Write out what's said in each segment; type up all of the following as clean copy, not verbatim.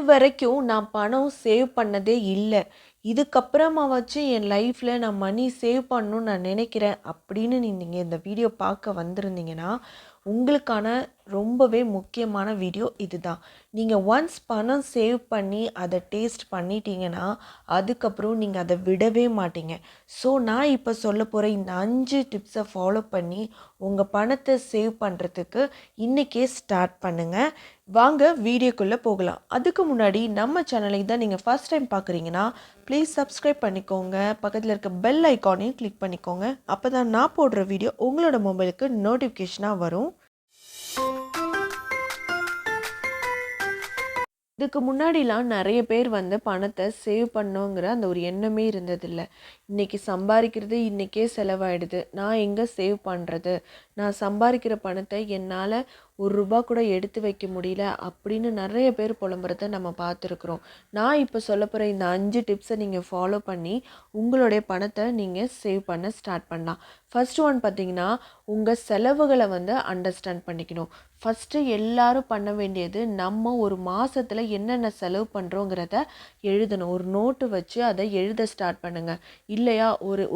இதுவரைக்கும் நான் பணம் சேவ் பண்ணதே இல்ல. இதுக்கப்புறமாவாச்சும் என் லைஃப்ல நான் மணி சேவ் பண்ணணும்னு நான் நினைக்கிறேன் அப்படின்னு நீங்க இந்த வீடியோ பார்க்க வந்திருந்தீங்கன்னா, உங்களுக்கான ரொம்பவே முக்கியமான வீடியோ இதுதான். நீங்க ஒன்ஸ் பணம் சேவ் பண்ணி அத டேஸ்ட் பண்ணிட்டீங்கன்னா, அதுக்கப்புறம் நீங்க அத விடவே மாட்டீங்க. ஸோ நான் இப்ப சொல்லப்போற இந்த 5 டிப்ஸ ஃபாலோ பண்ணி உங்க பணத்த சேவ் பண்றதுக்கு இன்னைக்கே ஸ்டார்ட் பண்ணுங்க. வாங்க வீடியோக்குள்ள போகலாம். அதுக்கு முன்னாடி நம்ம சேனலை தான் நீங்க ஃபர்ஸ்ட் டைம் பார்க்குறீங்கன்னா, ப்ளீஸ் சப்ஸ்கிரைப் பண்ணிக்கோங்க. பக்கத்தில் இருக்க பெல் ஐக்கானையும் கிளிக் பண்ணிக்கோங்க. அப்பதான் நான் போடுற வீடியோ உங்களோட மொபைலுக்கு நோட்டிஃபிகேஷனா வரும். இதுக்கு முன்னாடிலாம் நிறைய பேர் வந்து பணத்தை சேவ் பண்ணோங்கிற அந்த ஒரு எண்ணமே இருந்ததில்ல. இன்னைக்கு சம்பாதிக்கிறது இன்றைக்கே செலவாயிடுது, நான் எங்கே சேவ் பண்ணுறது, நான் சம்பாதிக்கிற பணத்தை என்னால் ₹1 கூட எடுத்து வைக்க முடியல அப்படின்னு நிறைய பேர் புலம்புறத நம்ம பார்த்துருக்குறோம். நான் இப்போ சொல்ல போகிற இந்த 5 டிப்ஸை நீங்கள் ஃபாலோ பண்ணி உங்களுடைய பணத்தை நீங்கள் சேவ் பண்ண ஸ்டார்ட் பண்ணலாம். ஃபர்ஸ்ட் ஒன் பார்த்தீங்கன்னா, உங்கள் செலவுகளை வந்து அண்டர்ஸ்டாண்ட் பண்ணிக்கணும். ஃபஸ்ட்டு எல்லாரும் பண்ண வேண்டியது, நம்ம ஒரு மாதத்தில் என்னென்ன செலவு பண்ணுறோங்கிறத எழுதணும். ஒரு நோட்டு வச்சு அதை எழுத ஸ்டார்ட் பண்ணுங்கள். இல்லையா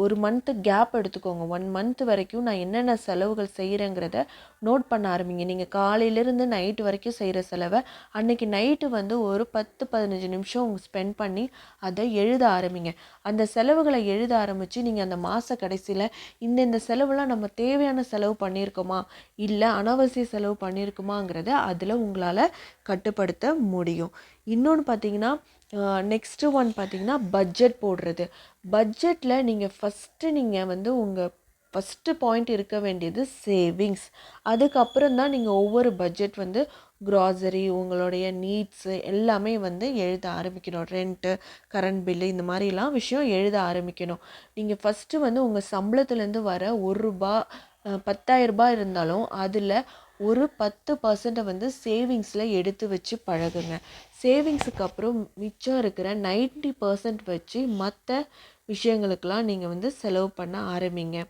ஒரு மந்த்து கேப் எடுத்துக்கோங்க. 1 மந்த் வரைக்கும் நான் என்னென்ன செலவுகள் செய்கிறேங்கிறத நோட் பண்ண ஆரம்பிங்க. நீங்கள் காலையிலேருந்து நைட்டு வரைக்கும் செய்கிற செலவை அன்றைக்கி நைட்டு வந்து ஒரு 10-15 நிமிஷம் ஸ்பெண்ட் பண்ணி அதை எழுத ஆரம்பிங்க. அந்த செலவுகளை எழுத ஆரம்பித்து நீங்கள் அந்த மாத கடைசியில் இந்த செலவுலாம் நம்ம தேவையான செலவு பண்ணியிருக்கோமா, இல்லை அனாவசிய செலவு பண்ணியிருக்குமாங்கிறத அதில் உங்களால் கட்டுப்படுத்த முடியும். இன்னொன்று பார்த்தீங்கன்னா, நெக்ஸ்ட்டு ஒன் பார்த்தீங்கன்னா பட்ஜெட் போடுறது. பட்ஜெட்டில் நீங்கள் வந்து உங்கள் ஃபஸ்ட்டு பாயிண்ட் இருக்க வேண்டியது சேவிங்ஸ். அதுக்கப்புறம் தான் நீங்கள் ஒவ்வொரு பட்ஜெட் வந்து க்ராசரி, உங்களுடைய நீட்ஸு எல்லாமே வந்து எழுத ஆரம்பிக்கணும். ரெண்ட்டு, கரண்ட் பில்லு, இந்த மாதிரிலாம் விஷயம் எழுத ஆரம்பிக்கணும். நீங்கள் ஃபஸ்ட்டு வந்து உங்கள் சம்பளத்துலேருந்து வர ₹1 10,000 இருந்தாலும் அதில் ஒரு 10% வந்து சேவிங்ஸில் எடுத்து வச்சு பழகுங்க. சேவிங்ஸுக்கு அப்புறம் மிச்சம் இருக்கிற 90% வச்சு மற்ற விஷயங்களுக்கெல்லாம் நீங்கள் வந்து செலவு பண்ண ஆரம்பிங்க.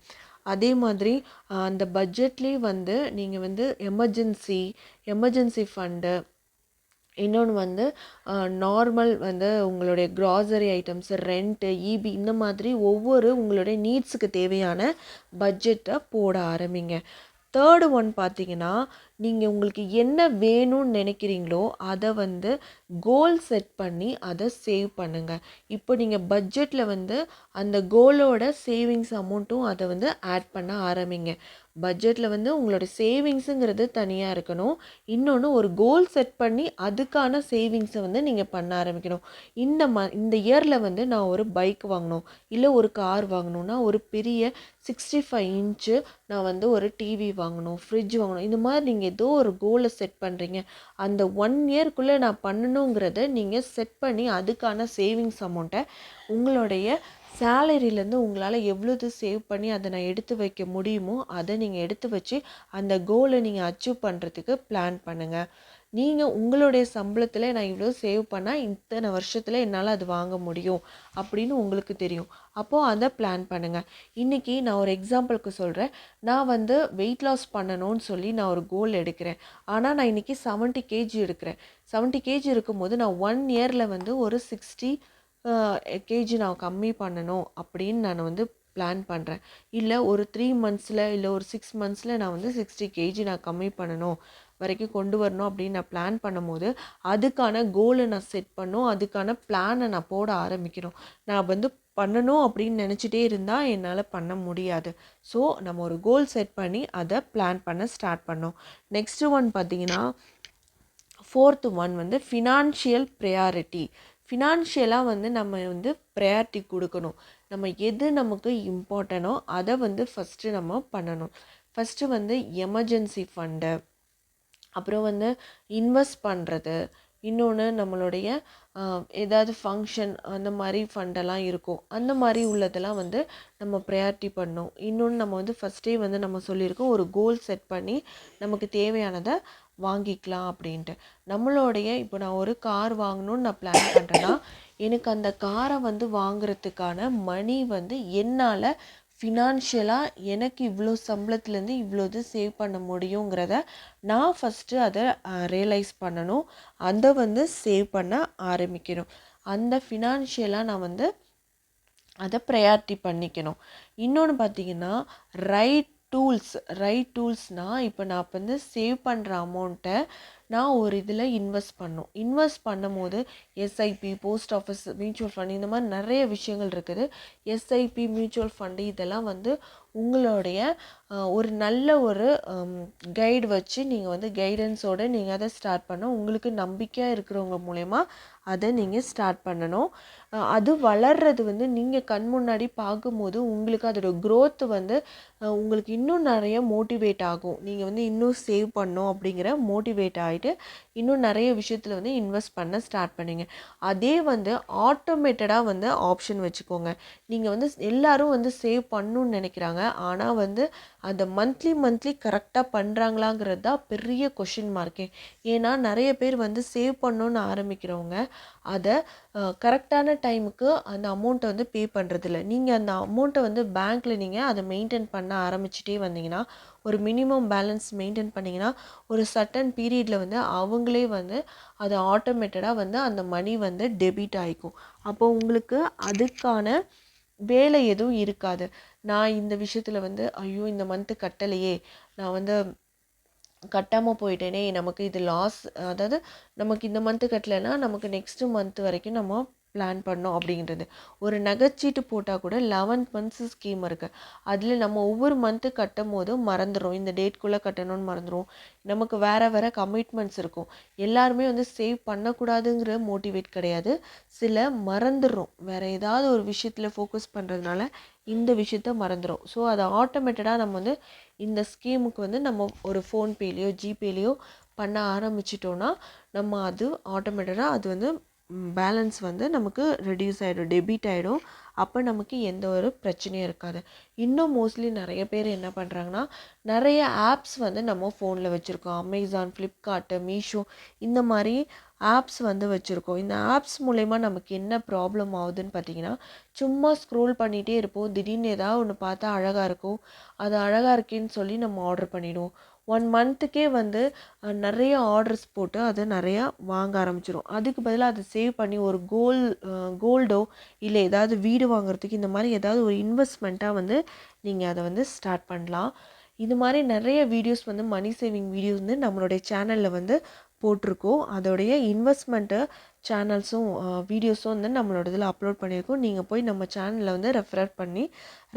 அதே மாதிரி அந்த பட்ஜெட்லேயே வந்து நீங்கள் வந்து எமர்ஜென்சி ஃபண்டு, இன்னொன்று வந்து நார்மல் வந்து உங்களுடைய க்ராசரி ஐட்டம்ஸு, ரெண்ட்டு, ஈபி, இந்த மாதிரி ஒவ்வொரு உங்களுடைய நீட்ஸுக்கு தேவையான பட்ஜெட்டை போட ஆரம்பிங்க. தேர்டு ஒன் பார்த்தீங்கன்னா, நீங்கள் உங்களுக்கு என்ன வேணும்னு நினைக்கிறீங்களோ அதை வந்து கோல் செட் பண்ணி அதை சேவ் பண்ணுங்கள். இப்போ நீங்கள் பட்ஜெட்டில் வந்து அந்த கோலோட சேவிங்ஸ் அமௌண்ட்டும் அதை வந்து ஆட் பண்ண ஆரம்பிங்க. பட்ஜெட்டில் வந்து உங்களோட சேவிங்ஸுங்கிறது தனியாக இருக்கணும். இன்னொன்று ஒரு கோல் செட் பண்ணி அதுக்கான சேவிங்ஸை வந்து நீங்கள் பண்ண ஆரம்பிக்கணும். இந்த இயரில் வந்து நான் ஒரு பைக் வாங்கணும், இல்லை ஒரு கார் வாங்கணும்னா ஒரு பெரிய 65 இன்ச்சு நான் வந்து ஒரு டிவி வாங்கணும், ஃப்ரிட்ஜ் வாங்கணும், இந்த மாதிரி நீங்கள் ஏதோ ஒரு கோலை செட் பண்ணுறீங்க. அந்த 1 இயர்க்குள்ளே நான் பண்ணணுங்கிறத நீங்கள் செட் பண்ணி அதுக்கான சேவிங்ஸ் அமௌண்ட்டை உங்களுடைய சேலரியிலேருந்து உங்களால் எவ்வளோது சேவ் பண்ணி அதை நான் எடுத்து வைக்க முடியுமோ அதை நீங்கள் எடுத்து வச்சு அந்த கோலை நீங்கள் அச்சீவ் பண்ணுறதுக்கு பிளான் பண்ணுங்கள். நீங்கள் உங்களுடைய சம்பளத்தில் நான் இவ்வளோ சேவ் பண்ணால் இத்தனை வருஷத்தில் என்னால் அது வாங்க முடியும் அப்படின்னு உங்களுக்கு தெரியும். அப்போது அதை பிளான் பண்ணுங்கள். இன்றைக்கி நான் ஒரு எக்ஸாம்பிளுக்கு சொல்கிறேன். நான் வந்து வெயிட் லாஸ் பண்ணணும்னு சொல்லி நான் ஒரு கோல் எடுக்கிறேன். ஆனால் நான் இன்றைக்கி 70 kg எடுக்கிறேன். 70 kg இருக்கும்போது நான் 1 இயரில் வந்து ஒரு 60 kg நான் கம்மி பண்ணணும் அப்படின்னு நான் வந்து பிளான் பண்ணுறேன். இல்லை ஒரு 3 மந்த்ஸில், இல்லை ஒரு 6 மந்த்ஸில் நான் வந்து 60 kg நான் கம்மி பண்ணணும் வரைக்கும் கொண்டு வரணும் அப்படின்னு நான் பிளான் பண்ணும்போது அதுக்கான கோலை நான் செட் பண்ணணும், அதுக்கான பிளானை நான் போட ஆரம்பிக்கணும். நான் வந்து பண்ணணும் அப்படின்னு நினச்சிட்டே இருந்தால் என்னால் பண்ண முடியாது. ஸோ நம்ம ஒரு கோல் செட் பண்ணி அதை பிளான் பண்ண ஸ்டார்ட் பண்ணோம். நெக்ஸ்ட்டு ஒன் பார்த்தீங்கன்னா, ஃபோர்த்து ஒன் வந்து ஃபினான்ஷியல் ப்ரையாரிட்டி. ஃபினான்ஷியலாக வந்து நம்ம வந்து ப்ரையாரிட்டி கொடுக்கணும். நம்ம எது நமக்கு இம்பார்ட்டனோ அதை வந்து ஃபஸ்ட்டு நம்ம பண்ணணும். ஃபஸ்ட்டு வந்து எமர்ஜென்சி ஃபண்டு, அப்புறம் வந்து இன்வெஸ்ட் பண்ணுறது, இன்னொன்று நம்மளுடைய ஏதாவது ஃபங்க்ஷன் அந்த மாதிரி ஃபண்டெல்லாம் இருக்கும், அந்த மாதிரி உள்ளதெல்லாம் வந்து நம்ம ப்ரையாரிட்டி பண்ணணும். இன்னொன்று நம்ம வந்து ஃபஸ்ட்டே வந்து நம்ம சொல்லியிருக்கோம், ஒரு கோல் செட் பண்ணி நமக்கு தேவையானதை வாங்கிக்கலாம் அப்படின்ட்டு. நம்மளுடைய இப்போ நான் ஒரு கார் வாங்கணும்னு நான் பிளான் பண்ணுறேன்னா எனக்கு அந்த காரை வந்து வாங்குறதுக்கான மணி வந்து என்னால் ஃபினான்ஷியலாக எனக்கு இவ்வளோ சம்பளத்துலேருந்து இவ்வளோது சேவ் பண்ண முடியுங்கிறத நான் ஃபஸ்ட்டு அதை ரியலைஸ் பண்ணணும். அதை வந்து சேவ் பண்ண ஆரம்பிக்கணும். அந்த ஃபினான்ஷியலாக நான் வந்து அதை ப்ரையாரிட்டி பண்ணிக்கணும். இன்னொன்று பார்த்திங்கன்னா ரைட் டூல்ஸ்னால் இப்போ நான் இப்போ வந்து சேவ் பண்ணுற அமௌண்ட்டை நான் ஒரு இதில் இன்வெஸ்ட் பண்ணும்போது SIP, post office, mutual fund இந்த மாதிரி நிறைய விஷயங்கள் இருக்குது. எஸ்ஐபி, மியூச்சுவல் ஃபண்டு இதெல்லாம் வந்து உங்களுடைய ஒரு நல்ல ஒரு கைடு வச்சு நீங்கள் வந்து கைடன்ஸோடு நீங்கள் அதை ஸ்டார்ட் பண்ணணும். உங்களுக்கு நம்பிக்கையாக இருக்கிறவங்க மூலயமா அதை நீங்கள் ஸ்டார்ட் பண்ணணும். அது வளர்றது வந்து நீங்கள் கண் முன்னாடி பார்க்கும்போது உங்களுக்கு அதோட க்ரோத் வந்து உங்களுக்கு இன்னும் நிறைய மோட்டிவேட் ஆகும். நீங்கள் வந்து இன்னும் சேவ் பண்ணணும் அப்படிங்கிற மோட்டிவேட் ஆகிட்டு இன்னும் நிறைய விஷயத்தில் வந்து இன்வெஸ்ட் பண்ண ஸ்டார்ட் பண்ணுவீங்க. அதே வந்து ஆட்டோமேட்டடாக வந்து ஆப்ஷன் வச்சுக்கோங்க. நீங்கள் வந்து எல்லாரும் வந்து சேவ் பண்ணணும்னு நினைக்கிறாங்க. ஆனால் வந்து அந்த மந்த்லி கரெக்டாக பண்ணுறாங்களாங்கிறது தான் பெரிய கொஷின் மார்க்கே. ஏன்னா நிறைய பேர் வந்து சேவ் பண்ணணுன்னு ஆரம்பிக்கிறவங்க அதை கரெக்டான டைமுக்கு அந்த அமௌண்ட்டை வந்து பே பண்ணுறதில்ல. நீங்கள் அந்த அமௌண்ட்டை வந்து பேங்க்கில் நீங்கள் அதை மெயின்டைன் பண்ண ஆரம்பிச்சிட்டே வந்தீங்கன்னா, ஒரு மினிமம் பேலன்ஸ் மெயின்டைன் பண்ணிங்கன்னா ஒரு சர்டன் பீரியடில் வந்து அவங்களே வந்து அது ஆட்டோமேட்டடாக வந்து அந்த மணி வந்து டெபிட் ஆகிக்கும். அப்போ உங்களுக்கு அதுக்கான வேலை எதுவும் இருக்காது. நான் இந்த விஷயத்தில் வந்து ஐயோ இந்த மந்த்து கட்டலையே, நான் வந்து கட்டாமல் போயிட்டேனே, நமக்கு இது லாஸ், அதாவது நமக்கு இந்த மந்த்து கட்டலைன்னா நமக்கு நெக்ஸ்ட்டு மந்த் வரைக்கும் நம்ம பிளான் பண்ணோம் அப்படின்றது. ஒரு நகைச்சீட்டு போட்டால் கூட 11 மந்த்ஸ் ஸ்கீம் இருக்குது. அதில் நம்ம ஒவ்வொரு மந்த்து கட்டும் போதும் மறந்துடும், இந்த டேட்குள்ளே கட்டணும்னு மறந்துடும். நமக்கு வேறு கமிட்மெண்ட்ஸ் இருக்கும். எல்லாருமே வந்து சேவ் பண்ணக்கூடாதுங்கிற மோட்டிவேட் கிடையாது. சில மறந்துடும், வேறு ஏதாவது ஒரு விஷயத்தில் ஃபோக்கஸ் பண்ணுறதுனால இந்த விஷயத்த மறந்துடும். ஸோ அதை ஆட்டோமேட்டடாக நம்ம வந்து இந்த ஸ்கீமுக்கு வந்து நம்ம ஒரு ஃபோன்பேலேயோ ஜிபேலேயோ பண்ண ஆரம்பிச்சிட்டோன்னா நம்ம அது ஆட்டோமேட்டடாக அது வந்து பேலன்ஸ் வந்து நமக்கு ரெடியூஸ் ஆகிடும், டெபிட் ஆகிடும். அப்போ நமக்கு எந்த ஒரு பிரச்சனையும் இருக்காது. இன்னும் மோஸ்ட்லி நிறைய பேர் என்ன பண்ணுறாங்கன்னா, நிறைய ஆப்ஸ் வந்து நம்ம ஃபோனில் வச்சுருக்கோம். அமேசான், ஃப்ளிப்கார்ட்டு, மீஷோ இந்த மாதிரி ஆப்ஸ் வந்து வச்சுருக்கோம். இந்த ஆப்ஸ் மூலயமா நமக்கு என்ன ப்ராப்ளம் ஆகுதுன்னு பார்த்திங்கன்னா, சும்மா ஸ்க்ரோல் பண்ணிகிட்டே இருப்போம். திடீர்னு ஏதாவது ஒன்று பார்த்தா அழகாக இருக்கும், அது அழகாக இருக்கேன்னு சொல்லி நம்ம ஆர்டர் பண்ணிவிடுவோம். 1 மந்த்துக்கே வந்து நிறைய ஆர்டர்ஸ் போட்டு அதை நிறையா வாங்க ஆரம்பிச்சிடும். அதுக்கு பதிலாக அதை சேவ் பண்ணி ஒரு கோல்டோ இல்லை ஏதாவது வீடு வாங்குறதுக்கு இந்த மாதிரி ஏதாவது ஒரு இன்வெஸ்ட்மெண்ட்டாக வந்து நீங்கள் அதை வந்து ஸ்டார்ட் பண்ணலாம். இது மாதிரி நிறைய வீடியோஸ் வந்து மணி சேவிங் வீடியோஸ் வந்து நம்மளுடைய சேனலில் வந்து போட்டிருக்கோம். அதோடைய இன்வெஸ்ட்மெண்ட்டு சேனல்ஸும் வீடியோஸும் வந்து நம்மளோட இதில் அப்லோட் பண்ணியிருக்கோம். நீங்கள் போய் நம்ம சேனலில் வந்து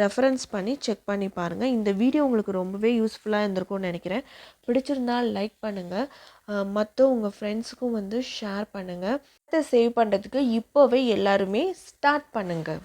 ரெஃபரன்ஸ் பண்ணி செக் பண்ணி பாருங்கள். இந்த வீடியோ உங்களுக்கு ரொம்பவே யூஸ்ஃபுல்லாக இருந்திருக்கும்னு நினைக்கிறேன். பிடிச்சிருந்தால் லைக் பண்ணுங்கள், மற்ற உங்கள் ஃப்ரெண்ட்ஸுக்கும் வந்து ஷேர் பண்ணுங்கள். சேவ் பண்ணுறதுக்கு இப்போவே எல்லாருமே ஸ்டார்ட் பண்ணுங்கள்.